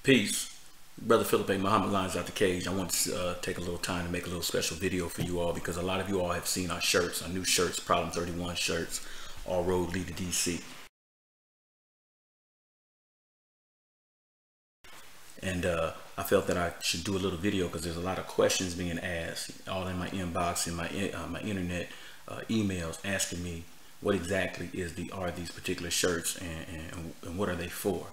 Peace. Brother Philip A. Muhammad Lines Out the Cage. I want to take a little time to make a little special video for you all because a lot of you all have seen our shirts, our new shirts, Problem 31 shirts, All Road Lead to DC. And I felt that I should do a little video because there's a lot of questions being asked, all in my inbox, in my internet emails, asking me what exactly are these particular shirts and what are they for.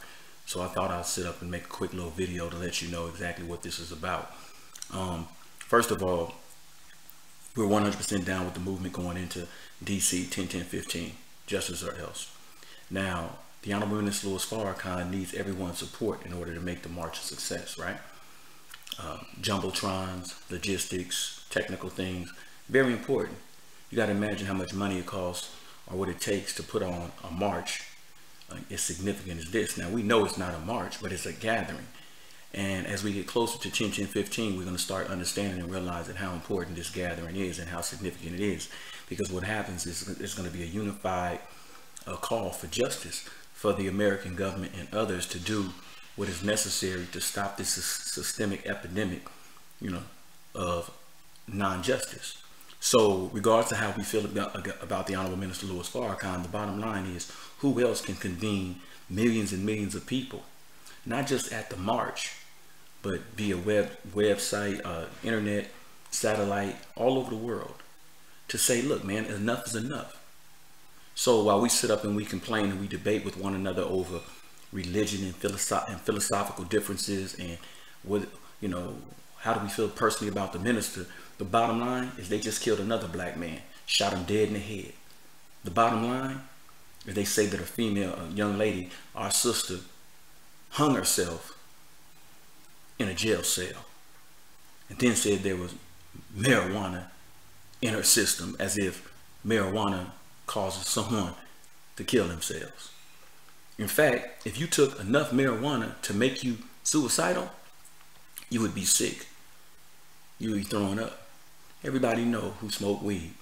So I thought I'd sit up and make a quick little video to let you know exactly what this is about. First of all, we're 100% down with the movement going into DC 10-10-15, justice or else. Now, the Honorable Minister Louis Farrakhan needs everyone's support in order to make the march a success, right? Jumbotrons, logistics, technical things, very important. You got to imagine how much money it costs or what it takes to put on a march as significant as this. Now, we know it's not a march, but it's a gathering. And as we get closer to 10-10-15, we're going to start understanding and realizing how important this gathering is and how significant it is. Because what happens is there's going to be a unified call for justice for the American government and others to do what is necessary to stop this systemic epidemic, of non-justice. So regardless of how we feel about the Honorable Minister Louis Farrakhan, the bottom line is, who else can convene millions and millions of people, not just at the march, but via website, internet, satellite, all over the world, to say, look, man, enough is enough. So while we sit up and we complain and we debate with one another over religion and philosophical differences and what, how do we feel personally about the minister, the bottom line is they just killed another black man, shot him dead in the head. The bottom line is they say that a young lady, our sister, hung herself in a jail cell and then said there was marijuana in her system, as if marijuana causes someone to kill themselves. In fact, if you took enough marijuana to make you suicidal, you would be sick. You would be throwing up. Everybody know who smoke weed.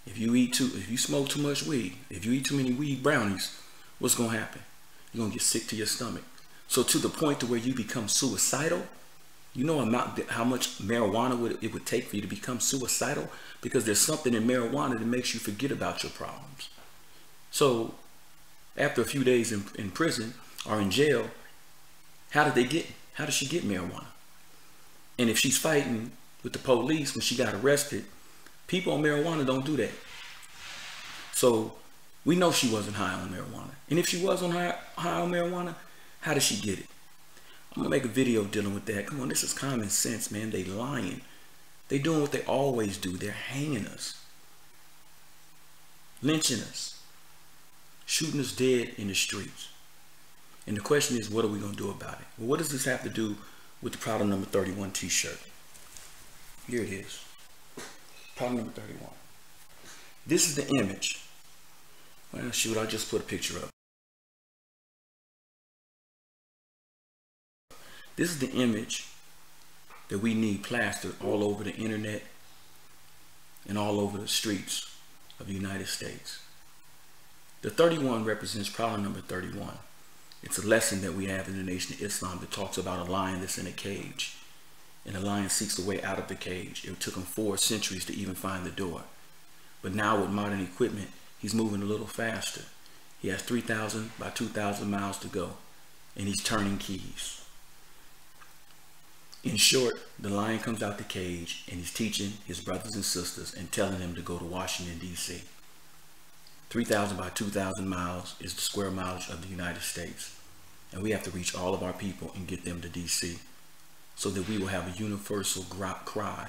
If you smoke too much weed, if you eat too many weed brownies, what's gonna happen? You're gonna get sick to your stomach. So to the point to where you become suicidal, you know how much marijuana it would take for you to become suicidal? Because there's something in marijuana that makes you forget about your problems. So after a few days in prison or in jail, how did she get marijuana? And if she's fighting with the police when she got arrested, people on marijuana don't do that. So we know she wasn't high on marijuana. And if she was high on marijuana, how did she get it? I'm gonna make a video dealing with that. Come on, this is common sense, man. They lying. They doing what they always do. They're hanging us, lynching us, shooting us dead in the streets. And the question is, what are we gonna do about it? Well, what does this have to do with the Problem Number 31 t-shirt? Here it is. Problem Number 31. This is the image. Well, shoot, I'll just put a picture up. This is the image that we need plastered all over the internet and all over the streets of the United States. The 31 represents Problem Number 31. It's a lesson that we have in the Nation of Islam that talks about a lion that's in a cage. And the lion seeks the way out of the cage. It took him 4 centuries to even find the door. But now with modern equipment, he's moving a little faster. He has 3,000 by 2,000 miles to go. And he's turning keys. In short, the lion comes out the cage and he's teaching his brothers and sisters and telling them to go to Washington, D.C. 3,000 by 2,000 miles is the square mileage of the United States. And we have to reach all of our people and get them to D.C. so that we will have a universal cry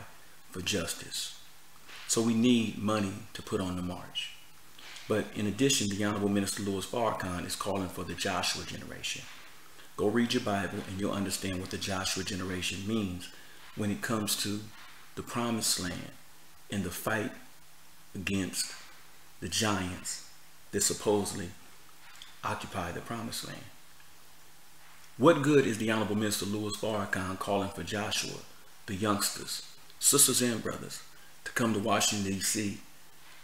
for justice. So we need money to put on the march. But in addition, the Honorable Minister Louis Farrakhan is calling for the Joshua generation. Go read your Bible and you'll understand what the Joshua generation means when it comes to the promised land and the fight against the giants that supposedly occupy the promised land. What good is the Honorable Minister Louis Farrakhan calling for Joshua, the youngsters, sisters and brothers, to come to Washington, D.C.?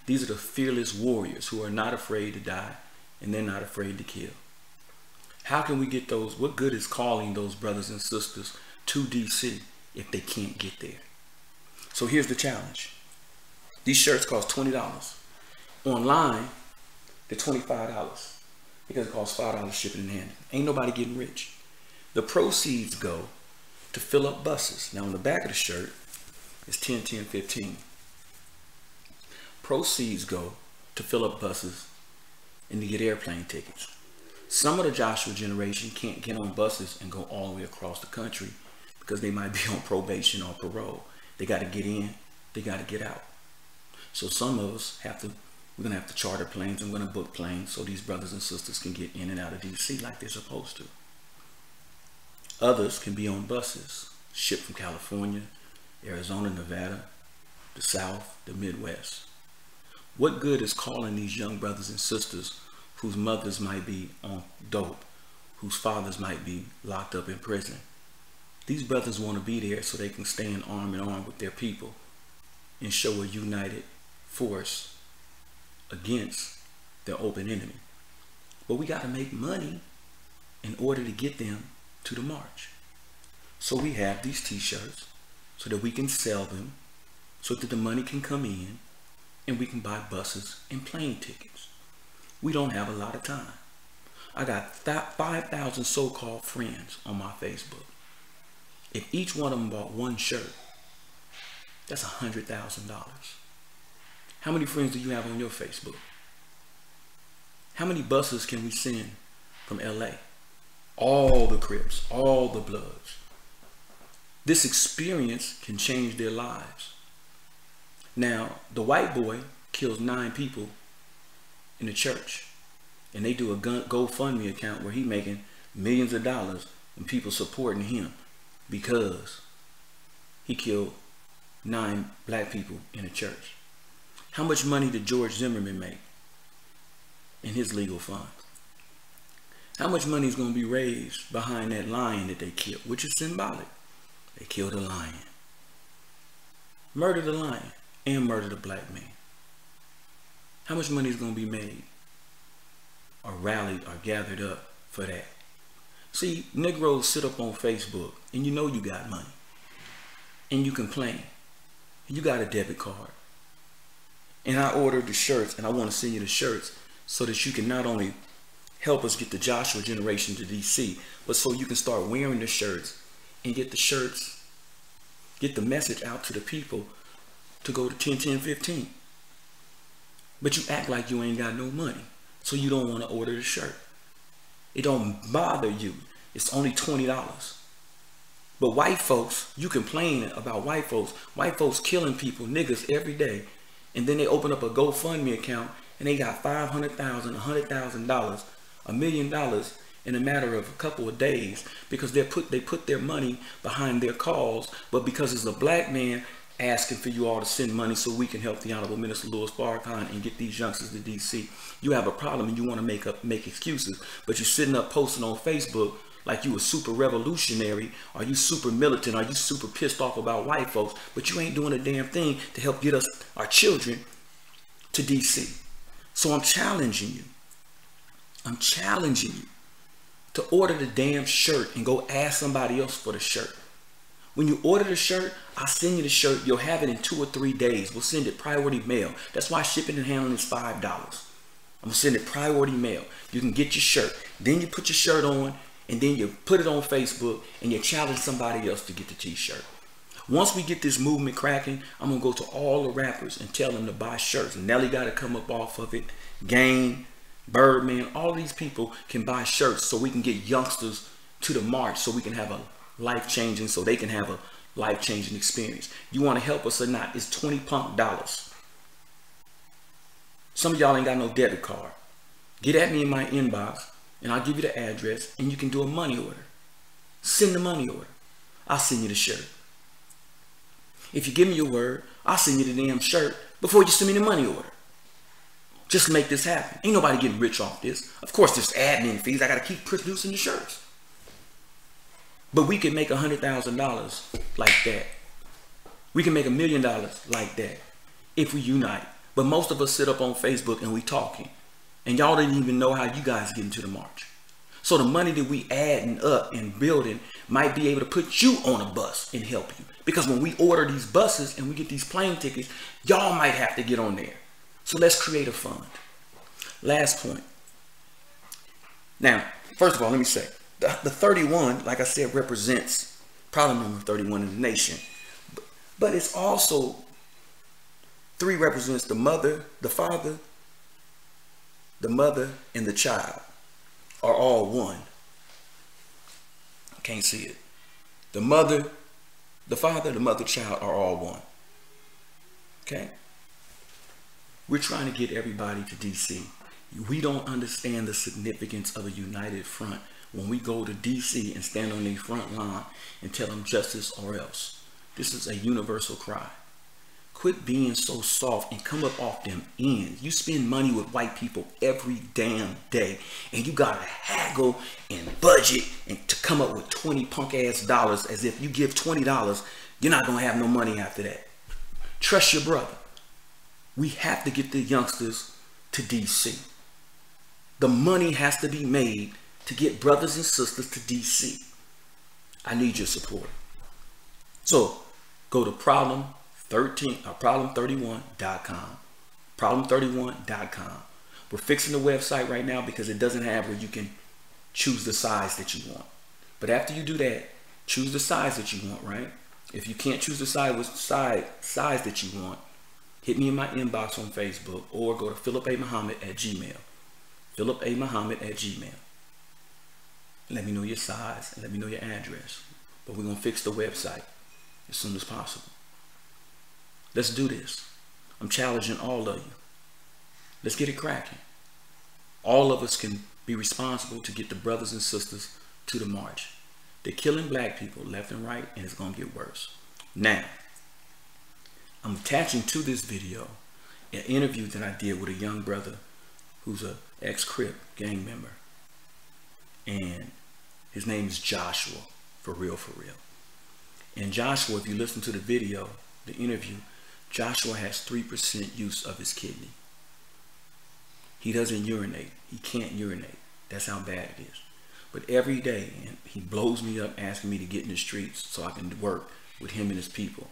These are the fearless warriors who are not afraid to die and they're not afraid to kill. How can we get those? What good is calling those brothers and sisters to DC if they can't get there? So here's the challenge. These shirts cost $20. Online, they're $25 because it costs $5 shipping and handling. Ain't nobody getting rich. The proceeds go to fill up buses. Now on the back of the shirt is 10, 10, 15. Proceeds go to fill up buses and to get airplane tickets. Some of the Joshua generation can't get on buses and go all the way across the country because they might be on probation or parole. They got to get in, they got to get out. So some of us we're going to have to charter planes. I'm going to book planes so these brothers and sisters can get in and out of DC like they're supposed to. Others can be on buses shipped from California, Arizona, Nevada, the South, the Midwest. What good is calling these young brothers and sisters whose mothers might be on dope, whose fathers might be locked up in prison? These brothers want to be there so they can stand arm in arm with their people and show a united force against their open enemy. But we got to make money in order to get them to the march. So we have these t-shirts so that we can sell them, so that the money can come in and we can buy buses and plane tickets. We don't have a lot of time. I got 5,000 so-called friends on my Facebook. If each one of them bought one shirt, that's $100,000. How many friends do you have on your Facebook? How many buses can we send from LA? All the Crips, all the Bloods. This experience can change their lives. Now, the white boy kills 9 people in the church, and they do a GoFundMe account where he's making millions of dollars and people supporting him because he killed 9 black people in a church. How much money did George Zimmerman make in his legal fund? How much money is going to be raised behind that lion that they killed, which is symbolic? They killed a lion, murdered a lion, and murdered a black man. How much money is going to be made or rallied or gathered up for that? See, Negroes sit up on Facebook and you know you got money and you complain and you got a debit card. And I ordered the shirts and I want to send you the shirts so that you can not only help us get the Joshua generation to DC, but so you can start wearing the shirts and get the shirts, get the message out to the people to go to 10, 10, 15. But you act like you ain't got no money, so you don't want to order the shirt. It don't bother you. It's only $20. But white folks, you complain about white folks killing people, niggas, every day. And then they open up a GoFundMe account and they got $500,000, $100,000, $1 million in a matter of a couple of days because they put their money behind their cause. But because it's a black man asking for you all to send money so we can help the Honorable Minister Louis Farrakhan and get these youngsters to DC, you have a problem and you want to make excuses, but you're sitting up posting on Facebook like you a super revolutionary, or you super militant, or you super pissed off about white folks, but you ain't doing a damn thing to help get us, our children, to DC. So I'm challenging you. I'm challenging you to order the damn shirt and go ask somebody else for the shirt. When you order the shirt, I'll send you the shirt. You'll have it in 2 or 3 days. We'll send it priority mail. That's why shipping and handling is $5. I'm gonna send it priority mail. You can get your shirt. Then you put your shirt on, and then you put it on Facebook, and you challenge somebody else to get the t-shirt. Once we get this movement cracking, I'm gonna go to all the rappers and tell them to buy shirts. Nelly got to come up off of it. Game, Birdman, all these people can buy shirts so we can get youngsters to the march, so we can have a life-changing, so they can have a life-changing experience. You want to help us or not? It's $20 punk. Some of y'all ain't got no debit card. Get at me in my inbox and I'll give you the address and you can do a money order. Send the money order. I'll send you the shirt. If you give me your word, I'll send you the damn shirt before you send me the money order. Just make this happen. Ain't nobody getting rich off this. Of course, there's admin fees. I got to keep producing the shirts. But we can make $100,000 like that. We can make $1 million like that if we unite. But most of us sit up on Facebook and we talking. And y'all didn't even know how you guys get into the march. So the money that we adding up and building might be able to put you on a bus and help you. Because when we order these buses and we get these plane tickets, y'all might have to get on there. So let's create a fund. Last point. Now, first of all, let me say, the 31, like I said, represents problem number 31 in the nation. But it's also, 3 represents the mother, the father, the mother, and the child are all one. Can't see it. The mother, the father, the mother, child are all one. Okay? We're trying to get everybody to DC. We don't understand the significance of a united front when we go to DC and stand on their front line and tell them justice or else. This is a universal cry. Quit being so soft and come up off them ends. You spend money with white people every damn day, and you gotta haggle and budget and to come up with 20 punk ass dollars, as if you give $20, you're not gonna have no money after that. Trust your brother. We have to get the youngsters to DC. The money has to be made to get brothers and sisters to DC. I need your support. So go to problem31.com. Problem31.com. We're fixing the website right now because it doesn't have where you can choose the size that you want. But after you do that, choose the size that you want, right? If you can't choose the size that you want, hit me in my inbox on Facebook or go to philipamahomet@gmail. philipamahomet@gmail. Let me know your size and let me know your address. But we're going to fix the website as soon as possible. Let's do this. I'm challenging all of you. Let's get it cracking. All of us can be responsible to get the brothers and sisters to the march. They're killing black people left and right, and it's going to get worse. Now, I'm attaching to this video an interview that I did with a young brother who's an ex-Crip gang member. And his name is Joshua, for real, for real. And Joshua, if you listen to the video, the interview, Joshua has 3% use of his kidney. He doesn't urinate. He can't urinate. That's how bad it is. But every day, and he blows me up asking me to get in the streets so I can work with him and his people.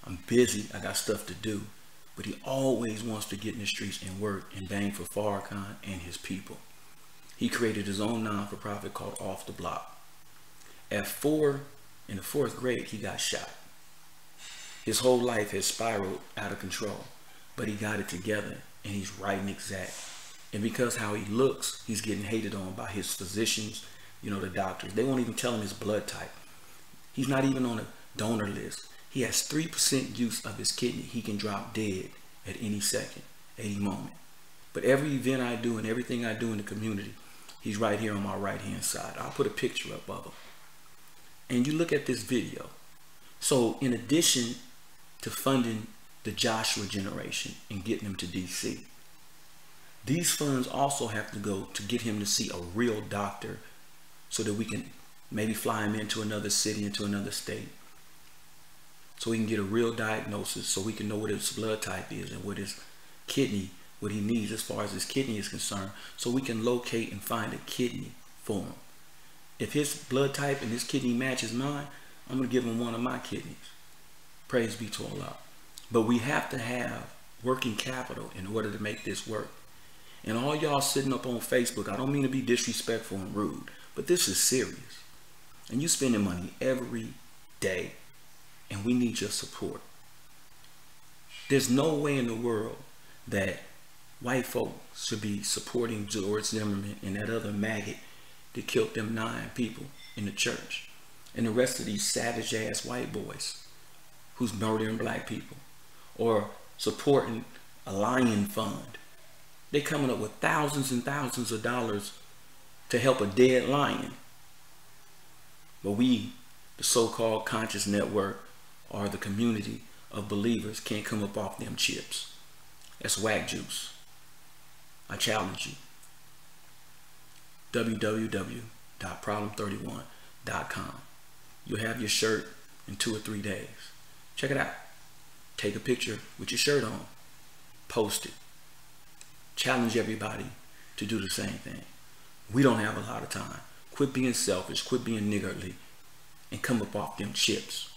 I'm busy. I got stuff to do. But he always wants to get in the streets and work and bang for Farrakhan and his people. He created his own non-for-profit called Off the Block. In the 4th grade, he got shot. His whole life has spiraled out of control, but he got it together and he's right and exact. And because how he looks, he's getting hated on by his physicians, you know, the doctors. They won't even tell him his blood type. He's not even on a donor list. He has 3% use of his kidney. He can drop dead at any second, any moment. But every event I do and everything I do in the community, he's right here on my right-hand side. I'll put a picture up of him. And you look at this video. So in addition to funding the Joshua generation and getting them to DC, these funds also have to go to get him to see a real doctor so that we can maybe fly him into another city, into another state, so we can get a real diagnosis, so we can know what his blood type is and what his kidney, what he needs as far as his kidney is concerned, so we can locate and find a kidney for him. If his blood type and his kidney matches mine, I'm going to give him one of my kidneys. Praise be to Allah. But we have to have working capital in order to make this work. And all y'all sitting up on Facebook, I don't mean to be disrespectful and rude, but this is serious. And you spending money every day, and we need your support. There's no way in the world that white folk should be supporting George Zimmerman and that other maggot that killed them 9 people in the church, and the rest of these savage ass white boys who's murdering black people, or supporting a lion fund. They're coming up with thousands and thousands of dollars to help a dead lion. But we, the so-called conscious network, or the community of believers, can't come up off them chips. That's whack juice. I challenge you. www.problem31.com. You'll have your shirt in 2 or 3 days. Check it out. Take a picture with your shirt on. Post it. Challenge everybody to do the same thing. We don't have a lot of time. Quit being selfish, quit being niggardly, and come up off them chips.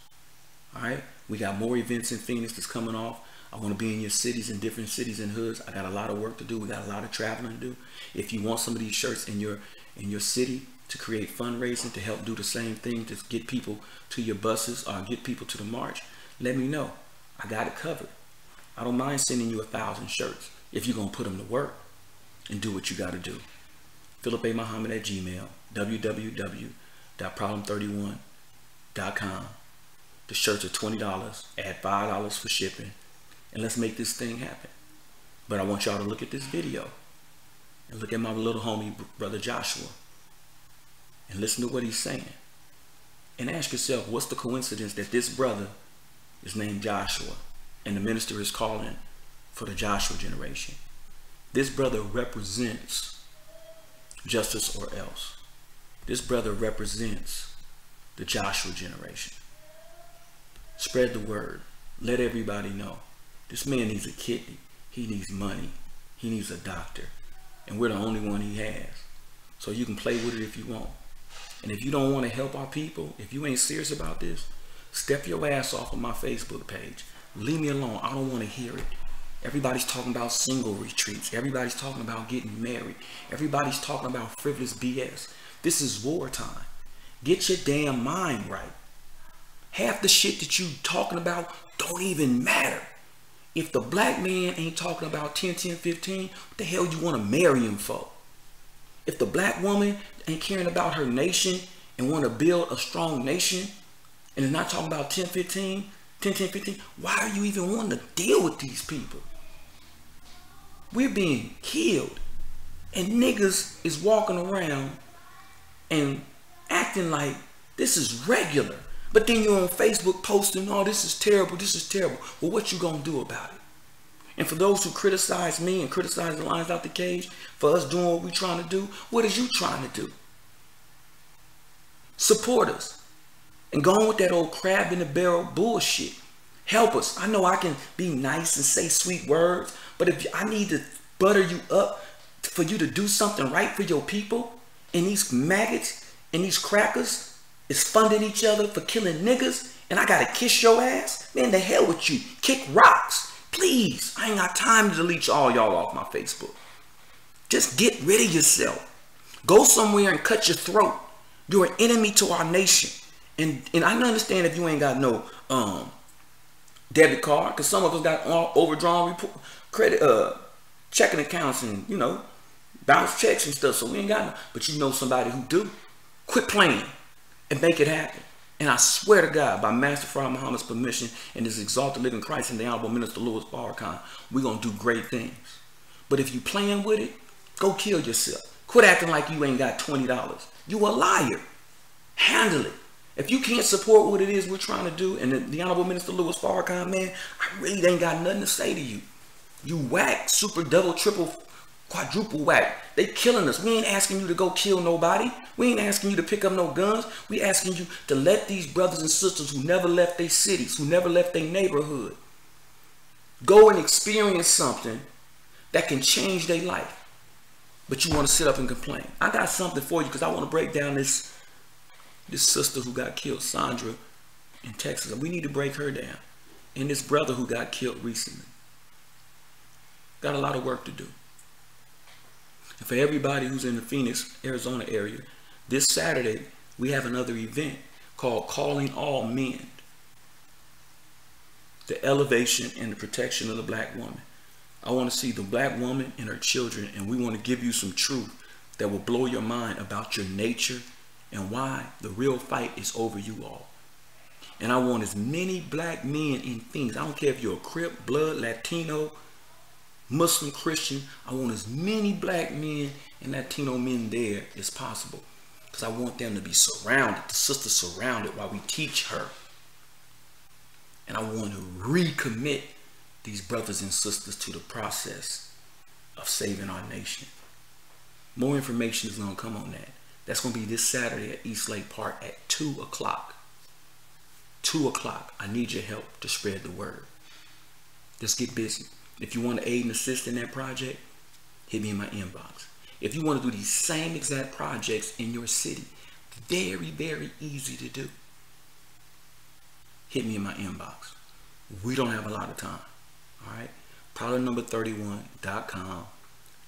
All right? We got more events in Phoenix that's coming off. I want to be in your cities, in different cities and hoods. I got a lot of work to do. We got a lot of traveling to do. If you want some of these shirts in your city to create fundraising to help do the same thing, to get people to your buses or get people to the march, let me know. I got it covered. I don't mind sending you 1,000 shirts if you're going to put them to work and do what you got to do. Philip A. Muhammad at Gmail, www.problem31.com. The shirts are $20, add $5 for shipping, and let's make this thing happen. But I want y'all to look at this video and look at my little homie, Brother Joshua, and listen to what he's saying. And ask yourself, what's the coincidence that this brother is named Joshua and the minister is calling for the Joshua generation? This brother represents justice or else. This brother represents the Joshua generation. Spread the word. Let everybody know. This man needs a kidney. He needs money. He needs a doctor. And we're the only one he has. So you can play with it if you want. And if you don't want to help our people, if you ain't serious about this, step your ass off of my Facebook page. Leave me alone. I don't want to hear it. Everybody's talking about single retreats. Everybody's talking about getting married. Everybody's talking about frivolous BS. This is wartime. Get your damn mind right. Half the shit that you talking about don't even matter. If the black man ain't talking about 10, 10, 15, what the hell you want to marry him for? If the black woman ain't caring about her nation and want to build a strong nation and is not talking about 10, 15, 10, 10, 15, why are you even wanting to deal with these people? We're being killed. And niggas is walking around and acting like this is regular. But then you're on Facebook posting, oh, this is terrible, this is terrible. Well, what you gonna do about it? And for those who criticize me and criticize the Lions Out the Cage for us doing what we're trying to do, what is you trying to do? Support us. And go on with that old crab in the barrel bullshit. Help us. I know I can be nice and say sweet words, but if I need to butter you up for you to do something right for your people, and these maggots and these crackers is funding each other for killing niggas, and I gotta kiss your ass, man, the hell with you. Kick rocks. Please, I ain't got time to delete all y'all off my Facebook. Just get rid of yourself. Go somewhere and cut your throat. You're an enemy to our nation. And I understand if you ain't got no debit card, because some of us got overdrawn credit checking accounts and, you know, bounce checks and stuff, so we ain't got no. But you know somebody who do. Quit playing and make it happen. And I swear to God, by Master Fard Muhammad's permission and his exalted living Christ and the Honorable Minister Louis Farrakhan, we're going to do great things. But if you playing with it, go kill yourself. Quit acting like you ain't got $20. You a liar. Handle it. If you can't support what it is we're trying to do, and the Honorable Minister Louis Farrakhan, man, I really ain't got nothing to say to you. You whack, super, double, triple, quadruple whack. They killing us. We ain't asking you to go kill nobody. We ain't asking you to pick up no guns. We asking you to let these brothers and sisters who never left their cities, who never left their neighborhood, go and experience something that can change their life. But you want to sit up and complain. I got something for you, because I want to break down this sister who got killed, Sandra, in Texas. We need to break her down. And this brother who got killed recently. Got a lot of work to do. And for everybody who's in the Phoenix, Arizona area, this Saturday, we have another event called Calling All Men. The elevation and the protection of the black woman. I want to see the black woman and her children, and we want to give you some truth that will blow your mind about your nature and why the real fight is over you all. And I want as many black men in Phoenix. I don't care if you're a Crip, Blood, Latino, Muslim, Christian. I want as many black men and Latino men there as possible, because I want them to be surrounded, the sister surrounded, while we teach her. And I want to recommit these brothers and sisters to the process of saving our nation. More information is going to come on that. That's going to be this Saturday at East Lake Park at 2 o'clock. 2 o'clock. I need your help to spread the word. Let's get busy. If you want to aid and assist in that project, hit me in my inbox. If you want to do these same exact projects in your city, very, very easy to do. Hit me in my inbox. We don't have a lot of time. All right. Prowler31.com.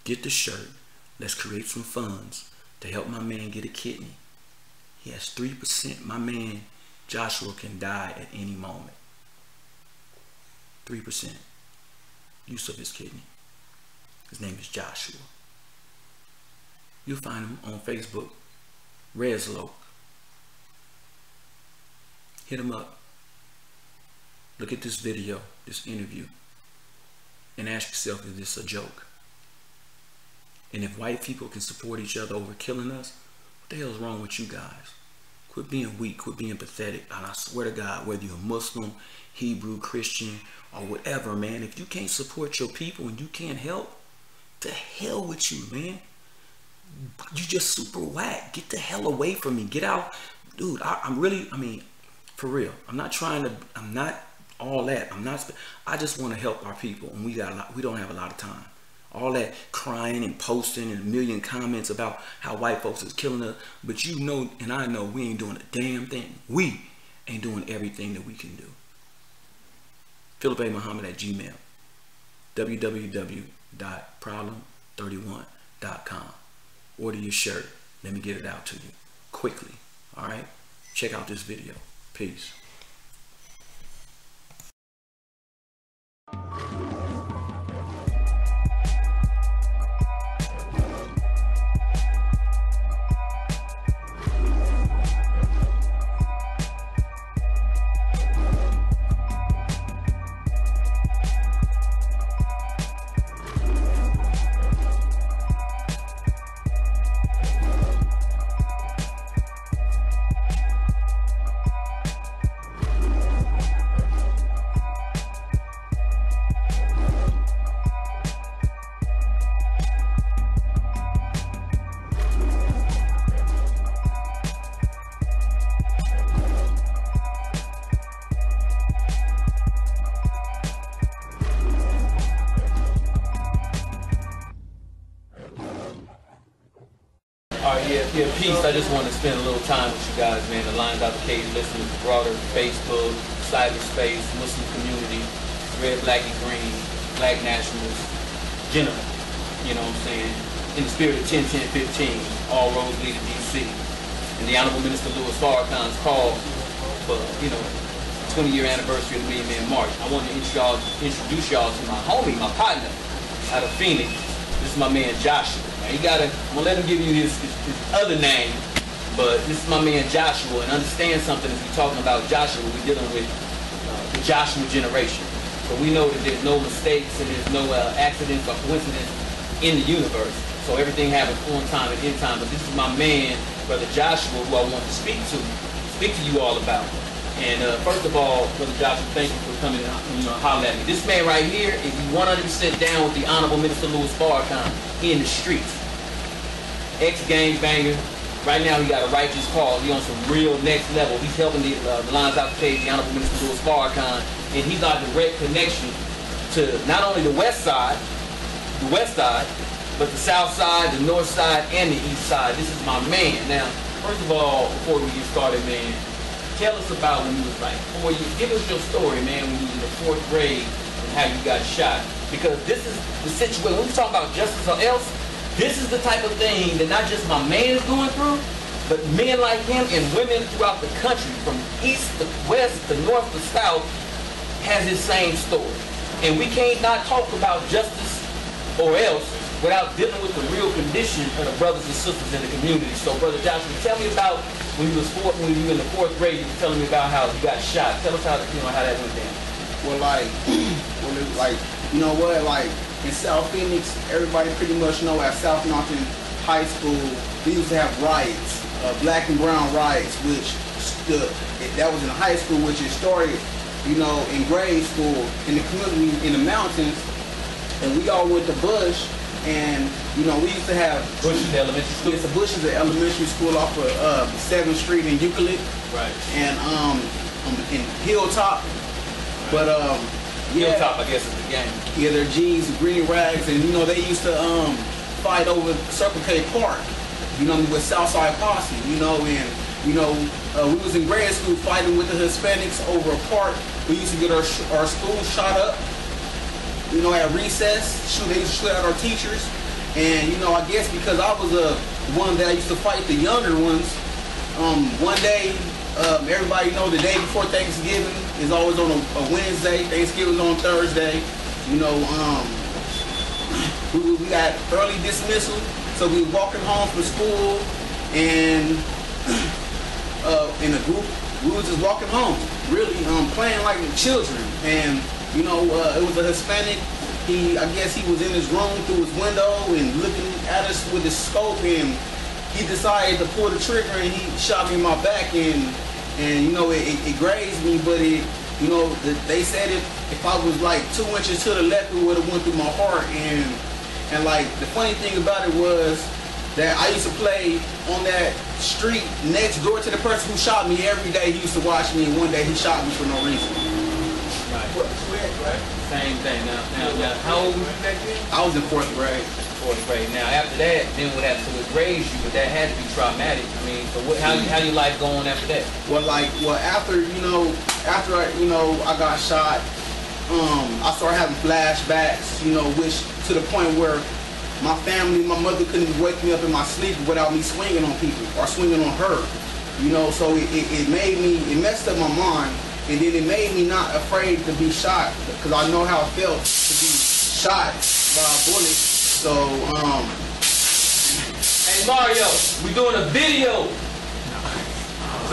Get the shirt. Let's create some funds to help my man get a kidney. He has 3%. My man Joshua can die at any moment. 3% use of his kidney. His name is Joshua. You'll find him on Facebook, Resloke. Hit him up. Look at this video, this interview, and ask yourself, is this a joke? And if white people can support each other over killing us, what the hell is wrong with you guys? Quit being weak, quit being pathetic. And I swear to God, whether you're Muslim, Hebrew, Christian, or whatever, man, if you can't support your people and you can't help, to hell with you, man. You just super whack. Get the hell away from me. Get out. Dude, I'm really, I mean, for real. I'm not all that. I just want to help our people, and we don't have a lot of time. All that crying and posting and a million comments about how white folks is killing us, but you know and I know we ain't doing a damn thing. We ain't doing everything that we can do. PhilipAMuhammad@gmail. www.problem31.com. Order your shirt. Let me get it out to you quickly. All right. Check out this video. Peace. Yeah, peace. I just want to spend a little time with you guys, man. The Lines Out the Cage listeners, the broader Facebook, cyberspace, Muslim community, red, black, and green, black nationals, gentlemen, you know what I'm saying? In the spirit of 10-10-15, all roads lead to D.C. And the Honorable Minister Louis Farrakhan's call for, 20-year anniversary of the Million Man March. I want to introduce y'all to my homie, my partner, out of Phoenix. This is my man Joshua. Now I'm gonna let him give you his other name, but this is my man Joshua. And understand something, as we're talking about Joshua, we're dealing with the Joshua generation. So we know that there's no mistakes and there's no accidents or coincidences in the universe. So everything happens on time and in time. But this is my man, Brother Joshua, who I want to speak to you all about. And first of all, Brother Joshua, thank you for coming and holler at me. This man right here is 100% down with the Honorable Minister Louis Farrakhan. He in the streets. Ex-gangbanger. Right now he got a righteous cause. He on some real next level. He's helping the Lines Out the Cage, the Honorable Minister Louis Farrakhan. And he's got a direct connection to not only the west side, but the south side, the north side, and the east side. This is my man. Now, first of all, before we get started, man, tell us about when you was like 4 years. Give us your story, man, when you was in the 4th grade and how you got shot. Because this is the situation. When we talk about justice or else, this is the type of thing that not just my man is going through, but men like him and women throughout the country, from east to west to north to south, has his same story. And we can't not talk about justice or else without dealing with the real condition of the brothers and sisters in the community. So, Brother Joshua, tell me about when you were in the 4th grade. You were telling me about how you got shot. Tell us how that went down. Well, in South Phoenix, everybody pretty much know at South Mountain High School, we used to have riots, black and brown riots, that was in high school, which it started, in grade school, in the community, in the mountains, and we all went to Bush. And we used to have Bush's Elementary School. It's a Bush's Elementary School off of 7th Street in Euclid. Right. And in Hilltop. Right. But Hilltop, I guess, is the game. Yeah, their jeans, green rags, and they used to fight over Circle K Park, you know, with Southside Posse, you know, and, you know, we was in grade school fighting with the Hispanics over a park. We used to get our school shot up, you know, at recess. They used to shoot at our teachers. And, you know, I guess because I was one that I used to fight the younger ones, one day, everybody know the day before Thanksgiving is always on a Wednesday. Thanksgiving's on Thursday. You know, we got early dismissal, so we were walking home from school, and in a group, we were just walking home, really playing like children. And you know, it was a Hispanic. I guess he was in his room through his window and looking at us with his scope, and he decided to pull the trigger, and he shot me in my back, and you know, it grazed me, but you know, they said if I was like 2 inches to the left, it would have went through my heart. And like the funny thing about it was that I used to play on that street next door to the person who shot me every day. He used to watch me, and one day he shot me for no reason. Right. Same thing. Now, how old were you back then? I was in 4th grade. 4th grade. Now, after that, then what happened? So it grazed you, but that had to be traumatic. I mean, so how your life going after that? Well, after I got shot, I started having flashbacks, you know, which to the point where my family, my mother couldn't even wake me up in my sleep without me swinging on people or swinging on her, you know. So it messed up my mind. And then it made me not afraid to be shot, because I know how it felt to be shot by a bullet. So, hey Mario, we doing a video.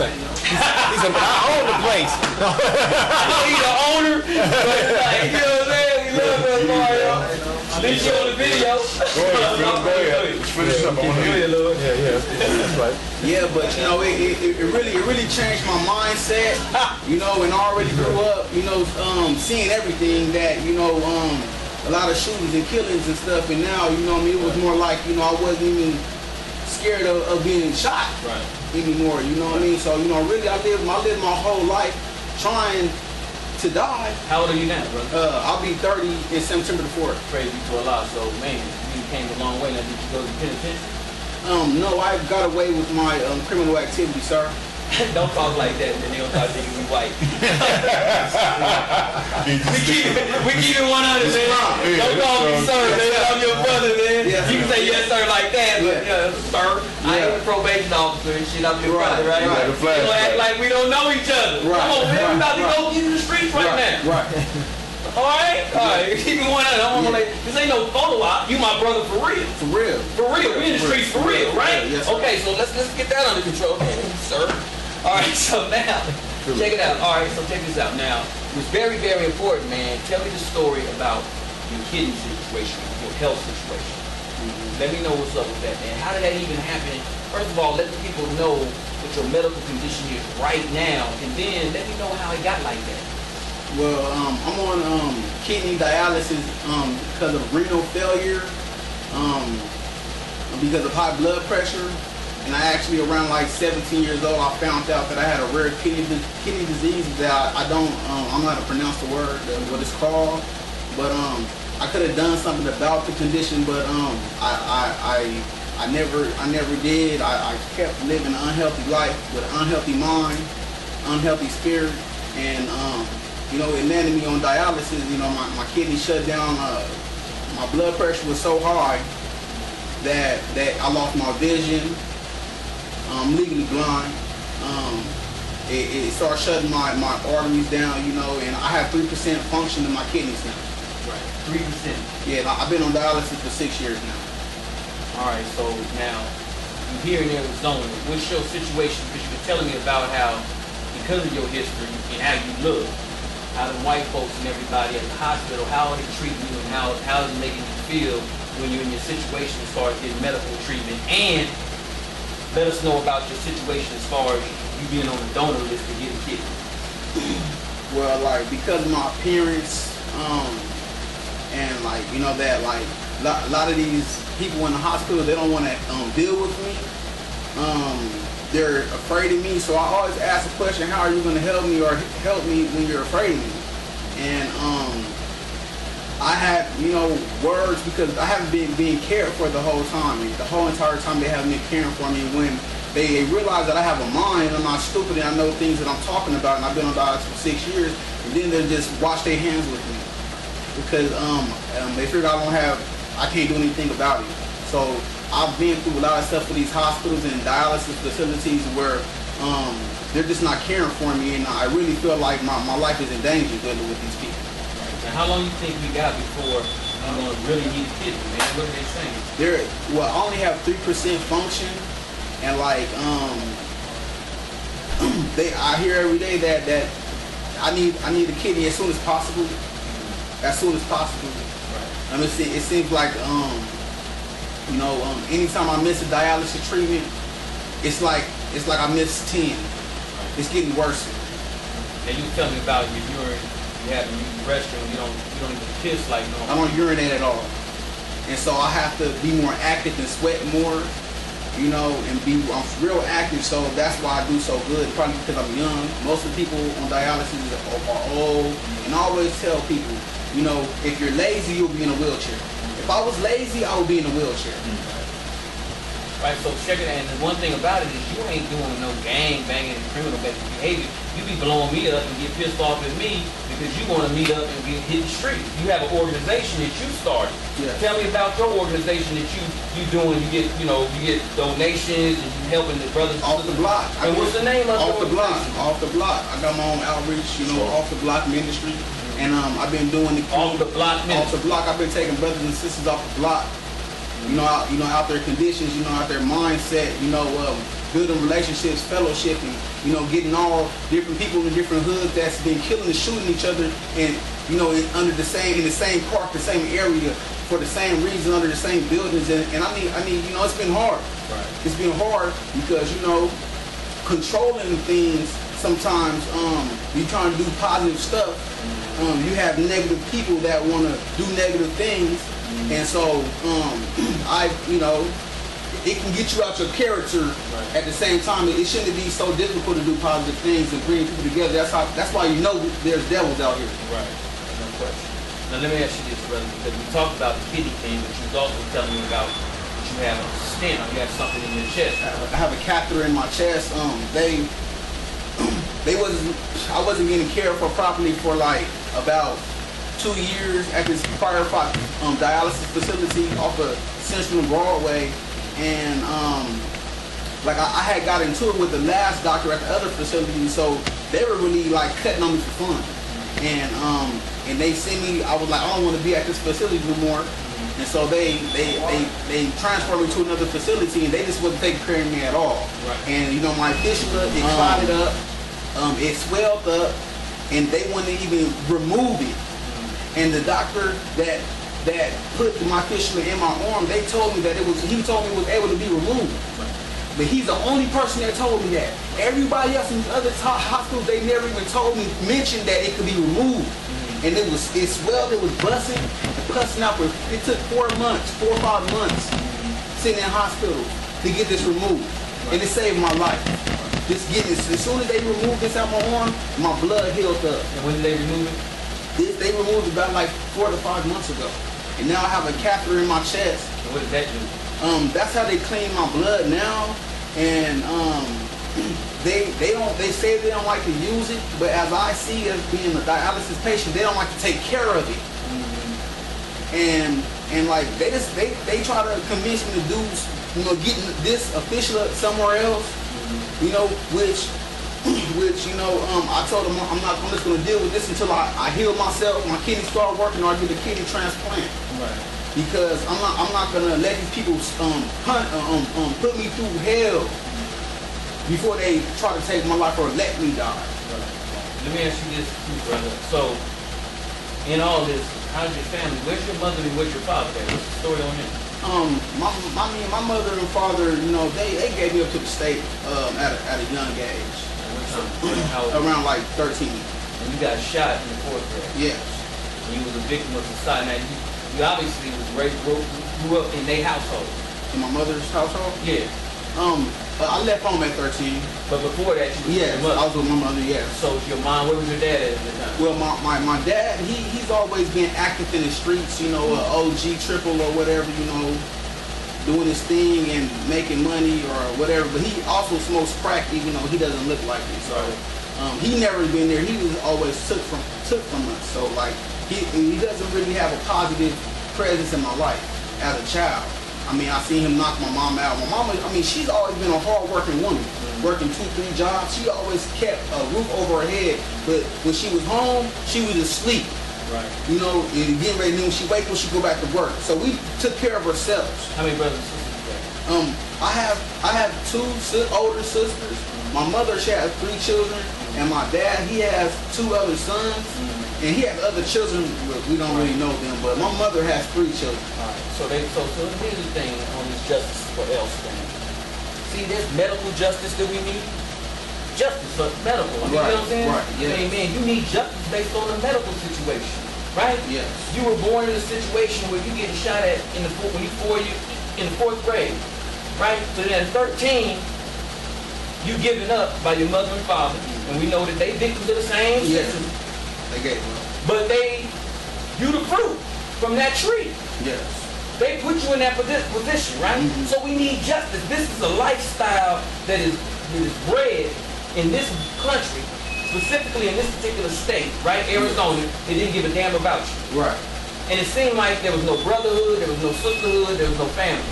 He said, I own the place. I know he's the owner, but like, you know what I'm saying? We love us, Mario. Let's show the video. Go ahead. Finish up. That's right. Yeah, but you know, it really changed my mindset, you know, and I already grew up, you know, seeing everything that, you know, a lot of shootings and killings and stuff, and now, you know what I mean, it was more like, you know, I wasn't even scared of being shot anymore, you know what I mean? So, you know, really I lived my whole life trying to die. How old are you now, brother? I'll be 30 in September the 4th. Praise you to Allah. So, man, you came a long way. Now, did you go to the penitentiary? No, I got away with my criminal activity, sir. Don't talk like that, and then they'll start thinking we white. we keep it 100, man. Don't call me sir, man. I'm your brother, man. Yes, you can say yes, sir, like that, but sir, I ain't a probation officer and shit. I'm your brother, right? You don't act like we don't know each other. Come on, man. We about to go get in the streets right now. Right. All right. Keep it 100. This ain't no photo op. You my brother for real. For real. We in the streets for real, right? Yes, okay, so let's get that under control, sir. All right, so now, check it out. All right, so check this out. Now, it's very, very important, man. Tell me the story about your kidney situation, your health situation. Let me know what's up with that, man. How did that even happen? First of all, let the people know what your medical condition is right now, and then let me know how it got like that. Well, I'm on kidney dialysis because of renal failure, because of high blood pressure. And I actually, around like 17 years old, I found out that I had a rare kidney disease that I'm not gonna pronounce the word, what it's called. But I could have done something about the condition, but I never did. I kept living an unhealthy life with an unhealthy mind, unhealthy spirit, and you know, it landed me on dialysis. You know, my kidney shut down. My blood pressure was so high that I lost my vision. I'm legally blind. It started shutting my arteries down, you know, and I have 3% function in my kidneys now. Right, 3%. Yeah, I've been on dialysis for 6 years now. All right, so now you're here in Arizona. What's your situation? Because you were telling me about how, because of your history and how you look, how the white folks and everybody at the hospital, how are they treating you, and how is it making you feel when you're in your situation as far as getting medical treatment? And let us know about your situation as far as you being on the donor list to get a kidney. Well, like, because of my appearance, and like, you know, that like a lot of these people in the hospital, they don't want to deal with me. They're afraid of me, so I always ask the question, how are you going to help me, or help me when you're afraid of me? And I had, you know, words because I haven't been being cared for the whole time. And the whole entire time they haven't been caring for me. When they realize that I have a mind, I'm not stupid, and I know things that I'm talking about, and I've been on dialysis for 6 years, and then they just wash their hands with me because they figure I can't do anything about it. So I've been through a lot of stuff with these hospitals and dialysis facilities where they're just not caring for me, and I really feel like my life is in danger dealing with these people. Now, how long you think we got before I'm gonna really need a kidney, man? What are they saying? I only have 3% function, and like I hear every day that I need a kidney as soon as possible. As soon as possible. Right. It seems like you know, anytime I miss a dialysis treatment, it's like I miss 10. Right. It's getting worse. And you tell me about your urine. You have to use the restroom. You don't even piss like normal. I don't urinate at all, and so I have to be more active and sweat more, you know, and I'm real active. So that's why I do so good. Probably because I'm young. Most of the people on dialysis are old, and I always tell people, you know, if you're lazy, you'll be in a wheelchair. If I was lazy, I would be in a wheelchair. Right, so check it out. And the one thing about it is you ain't doing no gang banging and criminal behavior. You be blowing me up and get pissed off at me because you want to meet up and get hit the street. You have an organization that you started. Yeah. Tell me about your organization that you doing. You get donations and you helping the brothers off the block. And what's the name of Off the block? Off the block. I got my own outreach, you know, off the block ministry, and I've been doing the off the block ministry. Off the block. I've been taking brothers and sisters off the block. You know, out their conditions, you know, out their mindset, you know, building relationships, fellowshipping, you know, getting all different people in different hoods that's been killing and shooting each other, and you know, in the same park, the same area, for the same reason, under the same buildings, and I mean, you know, it's been hard. Right. It's been hard because, you know, controlling things sometimes. You trying to do positive stuff. You have negative people that want to do negative things. And so, you know, it can get you out your character. Right. At the same time. It shouldn't be so difficult to do positive things and bring people together. That's why, you know, there's devils out here. Right. No question. Now let me ask you this, brother, because we talked about the kidney thing, but you was also telling me about that you have a stent, you have something in your chest. I have a catheter in my chest. I wasn't getting cared for properly for like about 2 years at this firefight dialysis facility off of Central and Broadway, and like I had got into it with the last doctor at the other facility, so they were really like cutting on me for fun, and they sent me. I was like, I don't want to be at this facility no more, and so they transferred me to another facility, and they just wasn't taking care of me at all. Right. And you know, my fistula, it clotted up, it swelled up, and they wouldn't even remove it. And the doctor that put my fistula in my arm, he told me it was able to be removed. But he's the only person that told me that. Everybody else in the other hospitals, they never even mentioned that it could be removed. And it swelled, it was busting, pussing out. It took 4 or 5 months sitting in hospital to get this removed. And it saved my life. As soon as they removed this out my arm, my blood healed up. And when did they remove it? They removed it about like 4 to 5 months ago, and now I have a catheter in my chest. And what does that do? That's how they clean my blood now, and they say they don't like to use it, but as I see as being a dialysis patient, they don't like to take care of it. And like they try to convince me to do, you know, getting this official somewhere else, you know, which you know, I told them I'm just gonna deal with this until I heal myself, my kidneys start working, or I get a kidney transplant. Right. Because I'm not gonna let these people put me through hell before they try to take my life or let me die. Right. Let me ask you this too, brother. So, in all this, how's your family? Where's your mother and where's your father at? What's the story on him? My mother and father, you know, they gave me up to the state at a young age. Around like 13. And you got shot in the 4th grade. Yes. And you was a victim of society. Now you obviously grew up in their household. In my mother's household? Yeah. I left home at 13. But before that, you Yeah, I was with my mother. Yeah. So your mom, where was your dad at the time? Well, my dad, he's always been active in the streets. You know, OG triple or whatever. You know, doing his thing and making money or whatever. But he also smokes crack, even though he doesn't look like it. So he never been there. He was always took from us. So like he doesn't really have a positive presence in my life as a child. I mean, I seen him knock my mom out. My mama, I mean, she's always been a hard-working woman, working 2-3 jobs. She always kept a roof over her head, but when she was home, she was asleep. Right. You know, and getting ready, then when she wake up, she go back to work. So we took care of ourselves. How many brothers and sisters you got? I have 2 older sisters. My mother, she has 3 children, and my dad, he has 2 other sons, and he has other children, but we don't really know them. But my mother has 3 children. All right. So here's the thing on this justice for else thing. See, this medical justice that we need. Justice for medical. You know what I'm saying? Right. Yeah. I mean, man, you need justice based on the medical situation, right? Yes. You were born in a situation where you getting shot at in the in the 4th grade, right? So then at 13. You given up by your mother and father, and we know that they victims of the same system. They gave up. But you the fruit from that tree. Yes. They put you in that position, right? So we need justice. This is a lifestyle that is bred in this country, specifically in this particular state, right? Arizona. They didn't give a damn about you. Right. And it seemed like there was no brotherhood, there was no sisterhood, there was no family.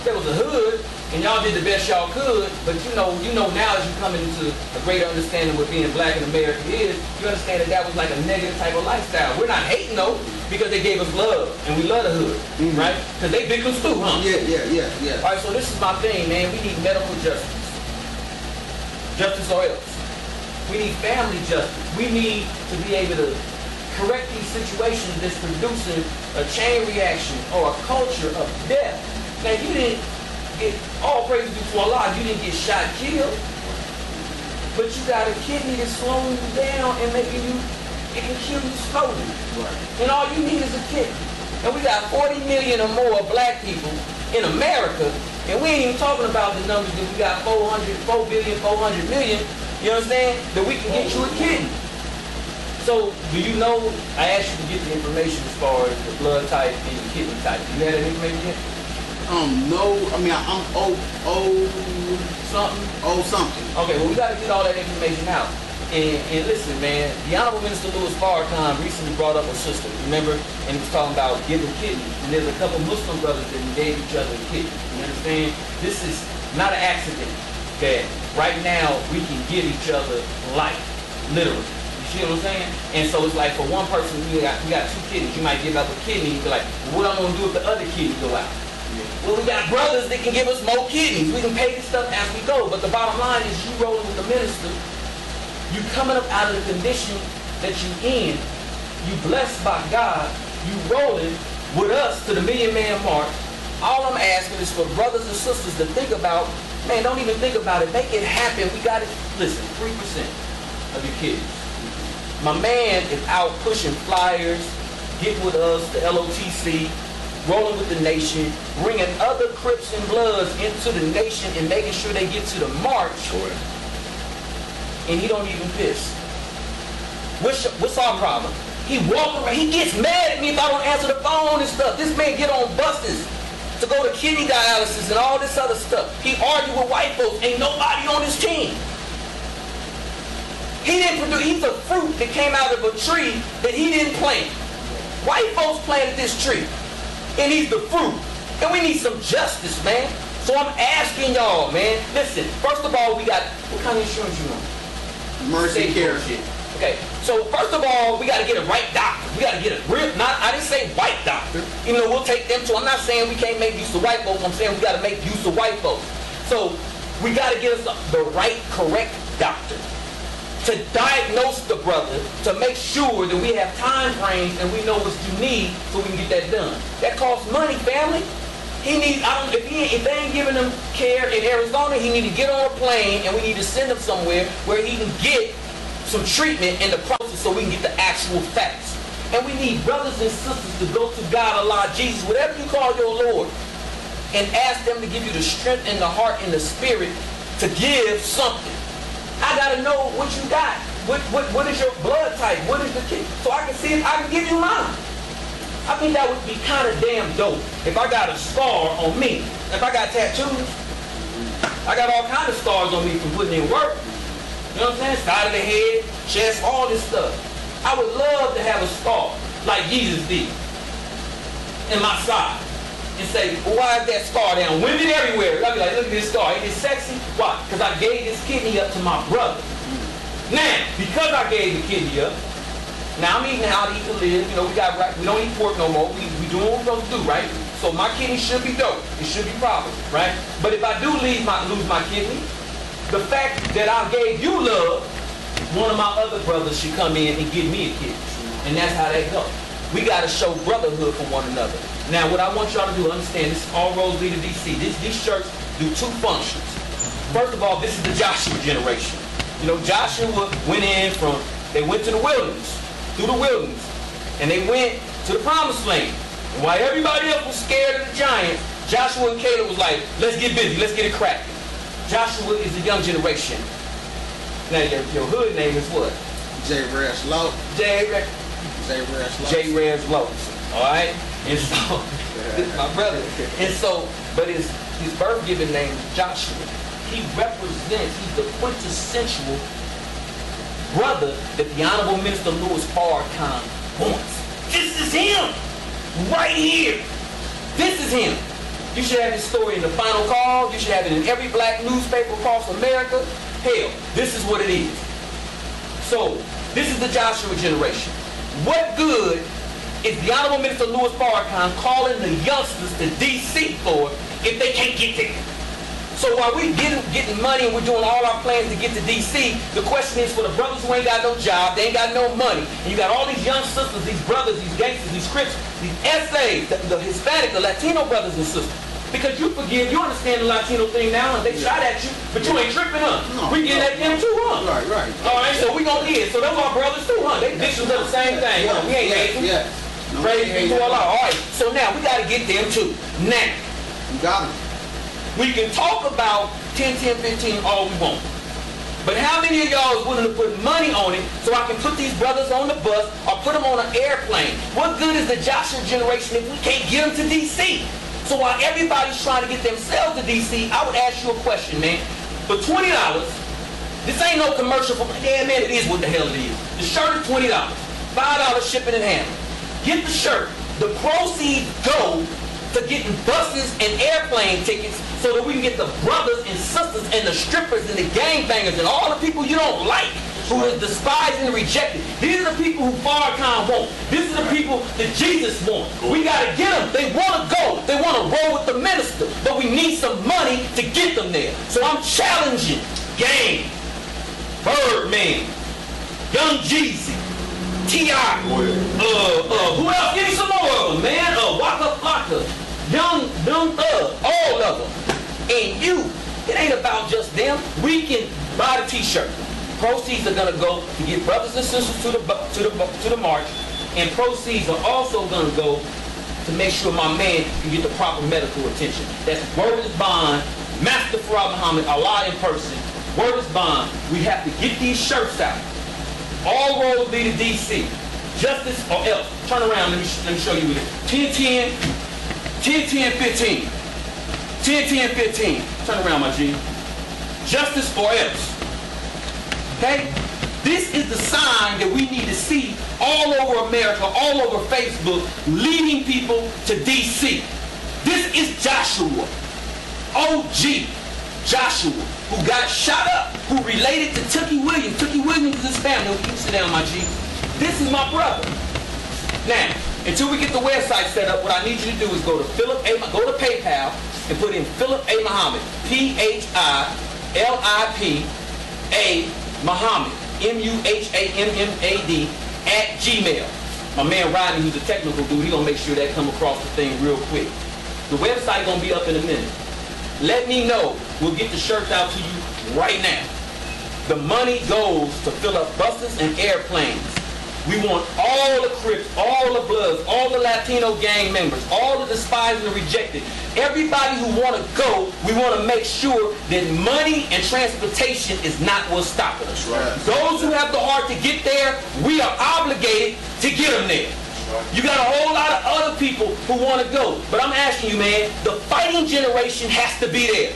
There was a hood, and y'all did the best y'all could, but you know now as you come into a greater understanding what being black in America is, you understand that was like a negative type of lifestyle. We're not hating though, because they gave us love, and we love the hood, right? Because they victims too, huh? Yeah. All right, so this is my thing, man. We need medical justice. Justice or else. We need family justice. We need to be able to correct these situations that's producing a chain reaction or a culture of death. Now, you didn't get, all praise due to Allah, you didn't get shot, killed, but you got a kidney that's slowing you down and making you, it can kill you slowly. Right. And all you need is a kidney. And we got 40 million or more black people in America, and we ain't even talking about the numbers that we got 4 billion, 400 million, you understand, that we can get you a kidney. So, do you know, I asked you to get the information as far as the blood type and the kidney type. You had that information yet? No, I mean, I'm something. Okay, well, we got to get all that information out. And listen, man, the Honorable Minister Louis Farrakhan recently brought up a sister, remember? And he was talking about giving kidneys. And there's a couple Muslim brothers that gave each other a kidney. You understand? This is not an accident that right now we can give each other life, literally. You see what I'm saying? And so it's like for one person, we got 2 kidneys. You might give up a kidney and be like, well, what I'm going to do if the other kidney go out? Well, we got brothers that can give us more kidneys. We can pay this stuff as we go. But the bottom line is you rolling with the minister. You coming up out of the condition that you in. You blessed by God. You rolling with us to the million-man mark. All I'm asking is for brothers and sisters to think about, man, don't even think about it. Make it happen. We got it. Listen, 3% of your kids. My man is out pushing flyers, getting with us, the LOTC, rolling with the nation, bringing other Crips and Bloods into the nation and making sure they get to the march. Sure. And he don't even piss. What's our problem? He walk around, he gets mad at me if I don't answer the phone and stuff. This man get on buses to go to kidney dialysis and all this other stuff. He argued with white folks. Ain't nobody on his team. He didn't produce, he's a fruit that came out of a tree that he didn't plant. White folks planted this tree. And he's the fruit. And we need some justice, man. So I'm asking y'all, man, listen, first of all, we got, what kind of insurance you want? Mercy care. Okay, so first of all, we got to get a right doctor. We got to get a real, I didn't say white doctor, even though we'll take them too. I'm not saying we can't make use of white folks. I'm saying we got to make use of white folks. So we got to get us the right, correct doctor to diagnose the brother, to make sure that we have time frames and we know what you need so we can get that done. That costs money, family. He needs, if they ain't giving him care in Arizona, he need to get on a plane and we need to send him somewhere where he can get some treatment in the process so we can get the actual facts. And we need brothers and sisters to go to God, Allah, Jesus, whatever you call your Lord, and ask them to give you the strength and the heart and the spirit to give something. I gotta know what you got. What is your blood type? What is the kid? So I can see if I can give you mine. I think that would be kind of damn dope. If I got a scar on me, if I got tattoos, I got all kinds of scars on me from putting in work. You know what I'm saying? Side of the head, chest, all this stuff. I would love to have a scar like Jesus did in my side. And say, well, why is that scar down? Women everywhere. I'll be like, look at this scar. Ain't it sexy? Why? Because I gave this kidney up to my brother. Now, because I gave the kidney up, now I'm eating how to eat to live. You know, we don't eat pork no more. We doing what we're supposed to do, right? So my kidney should be dope. It should be proper, right? But if I do lose my kidney, the fact that I gave you love, one of my other brothers should come in and give me a kidney. And that's how that goes. We got to show brotherhood from one another. Now, what I want y'all to do, understand, this is all roads lead to DC. These shirts do two functions. First of all, this is the Joshua generation. You know, Joshua they went to the wilderness, through the wilderness, and they went to the promised land. And while everybody else was scared of the giants, Joshua and Caleb was like, let's get busy, let's get it cracking. Joshua is the young generation. Now, your hood name is what? J. Rash Low. J. Rash Low. All right? And so, this is my brother. And so, but his birth given name is Joshua. He represents, he's the quintessential brother that the Honorable Minister Louis Farrakhan wants. This is him! Right here! This is him! You should have this story in the Final Call. You should have it in every black newspaper across America. Hell, this is what it is. So, this is the Joshua generation. What good is the Honorable Minister Louis Farrakhan calling the youngsters to D.C. for if they can't get there? So while we're getting money and we're doing all our plans to get to D.C., the question is for the brothers who ain't got no job, they ain't got no money, and you got all these young sisters, these brothers, these gangsters, these Crips, these essays, the Hispanic, the Latino brothers and sisters. Because you understand the Latino thing now, and they shot at you, but you ain't tripping, huh? No, we getting at them too, huh? Right. All right, so we gonna get it. So those are brothers too, huh? They victims of the same thing. Huh? We ain't hating. No, Praise be to Allah. All right, so now we gotta get them too. Now, you got them. we can talk about 10, 10, 15 all we want. But how many of y'all is willing to put money on it so I can put these brothers on the bus or put them on an airplane? What good is the Joshua generation if we can't get them to D.C.? So while everybody's trying to get themselves to D.C., I would ask you a question, man. For $20, this ain't no commercial for, yeah, man, it is what the hell it is. The shirt is $20, $5 shipping and handling. Get the shirt. The proceeds go to getting buses and airplane tickets so that we can get the brothers and sisters and the strippers and the gangbangers and all the people you don't like who is despised and rejected. These are the people who Farrakhan wants. These are the people that Jesus wants. We got to get them. They want to go. They want to roll with the minister. But we need some money to get them there. So I'm challenging Gang, Birdman, Young Jeezy, T.I. Who else? Give me some more of them, man. Waka Flocka, Young Thug, all of them. And you, it ain't about just them. We can buy the T-shirt. Proceeds are gonna go to get brothers and sisters to the march, and proceeds are also gonna go to make sure my man can get the proper medical attention. That's word is bond. Master Farad Muhammad, Allah in person. Word is bond. We have to get these shirts out. All roads lead to D.C. Justice or else. Turn around, let me show you this. 10, 10, 10, 10, 15. 10, 10, 15. Turn around, my G. Justice or else. Okay? This is the sign that we need to see all over America, all over Facebook, leading people to D.C. This is Joshua. OG Joshua, who got shot up, who related to Tookie Williams. Tookie Williams is his family. You sit down, my G. This is my brother. Now, until we get the website set up, what I need you to do is go to go to PayPal and put in Philip A. Muhammad, Philip A. Muhammad, MUHAMMAD @Gmail. My man Rodney, who's a technical dude, he gonna make sure that come across the thing real quick. The website gonna be up in a minute. Let me know. We'll get the shirts out to you right now. The money goes to fill up buses and airplanes. We want all the Crips, all the Bloods, all the Latino gang members, all the despised and the rejected. Everybody who want to go, we want to make sure that money and transportation is not what's stopping us. Right. Those who have the heart to get there, we are obligated to get them there. You got a whole lot of other people who want to go. But I'm asking you, man, the fighting generation has to be there.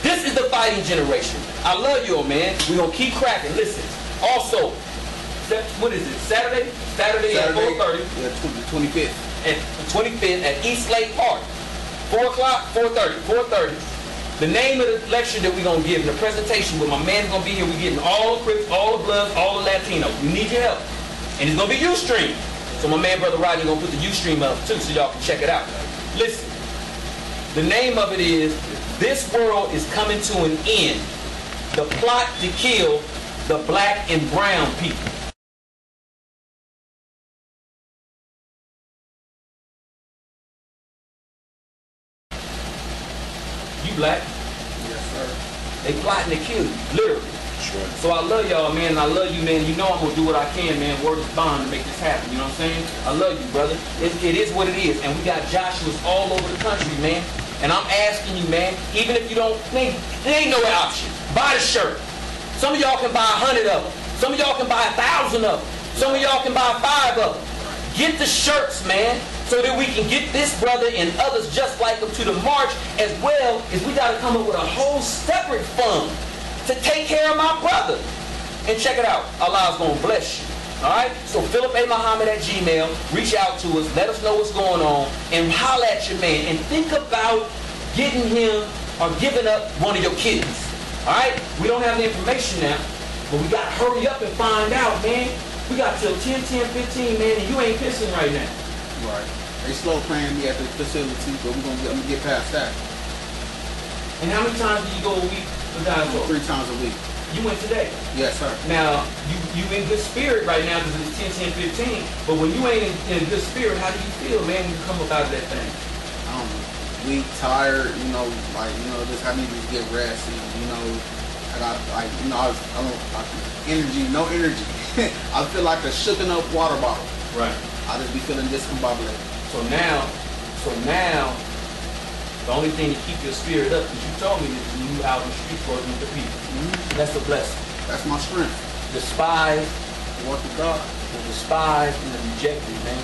This is the fighting generation. I love you, man. We're going to keep cracking. Listen, also, what is it, Saturday at 4:30. Yeah, the 25th. At the 25th at East Lake Park. 4 o'clock, 4:30. The name of the lecture that we're going to give, the presentation where my man's going to be here, we're getting all the Crips, all the Bloods, all the Latinos. We need your help. And it's going to be Ustream. So my man, Brother Rodney, going to put the Ustream up too so y'all can check it out. Listen, the name of it is, This World is Coming to an End. The Plot to Kill the Black and Brown People. You black? Yes, sir. They plotting to kill you, literally. Sure. So I love y'all, man, and I love you, man. You know I'm going to do what I can, man. Word is bond to make this happen, you know what I'm saying? I love you, brother. It is what it is. And we got Joshua's all over the country, man. And I'm asking you, man, even if you don't think, there ain't no option. Buy the shirt. Some of y'all can buy 100 of them. Some of y'all can buy 1,000 of them. Some of y'all can buy 5 of them. Get the shirts, man, so that we can get this brother and others just like him to the march, as well as we got to come up with a whole separate fund to take care of my brother. And check it out. Allah's going to bless you. All right? So Philip A. Muhammad at Gmail. Reach out to us. Let us know what's going on. And holler at your man. And think about getting him or giving up one of your kids. All right? We don't have the information now. But we got to hurry up and find out, man. We got till 10, 10, 15, man. And you ain't pissing right now. Right. They slow playing me at the facility, but I'm gonna get past that. And how many times do you go a week for guys? 3 times a week. You went today. Yes, sir. Now, you in good spirit right now because it's 10, 10, 15. But when you ain't in good spirit, how do you feel, man, when you come up out of that thing? I don't know. Weak, tired, just I need to get rest, energy, no energy. I feel like a shooken up water bottle. Right. I just be feeling discombobulated. So now, the only thing to keep your spirit up, because you told me that you out in the streets working with the people. Mm-hmm. That's a blessing. That's my strength. Despised, The work of God. the despised, and the rejected, man.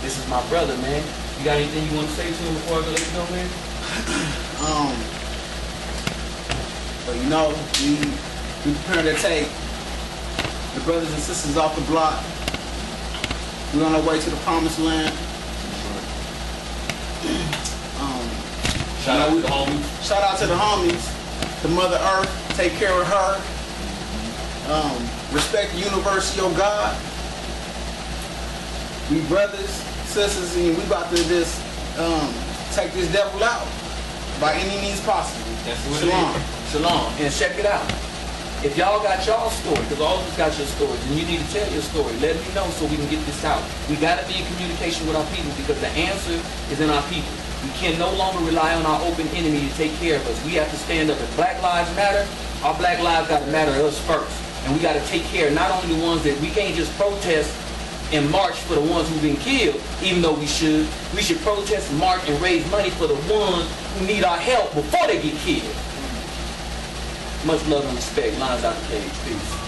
This is my brother, man. You got anything you want to say to him before I let you go, man? But we prepare to take the brothers and sisters off the block. We're on our way to the promised land. Shout out to the homies. Shout out to the homies, to Mother Earth. Take care of her. Respect the university of God. We brothers, sisters, and we about to just take this devil out by any means possible. That's what Shalom. it is. Shalom. And check it out. If y'all got y'all story, because all of us got your stories, and you need to tell your story, let me know so we can get this out. We got to be in communication with our people because the answer is in our people. We can no longer rely on our open enemy to take care of us. We have to stand up. If Black Lives Matter, our Black lives got to matter to us first. And we got to take care of not only the ones that we can't just protest and march for the ones who've been killed, even though we should protest and march and raise money for the ones who need our help before they get killed. Much love and respect. Lines out the cage. Peace.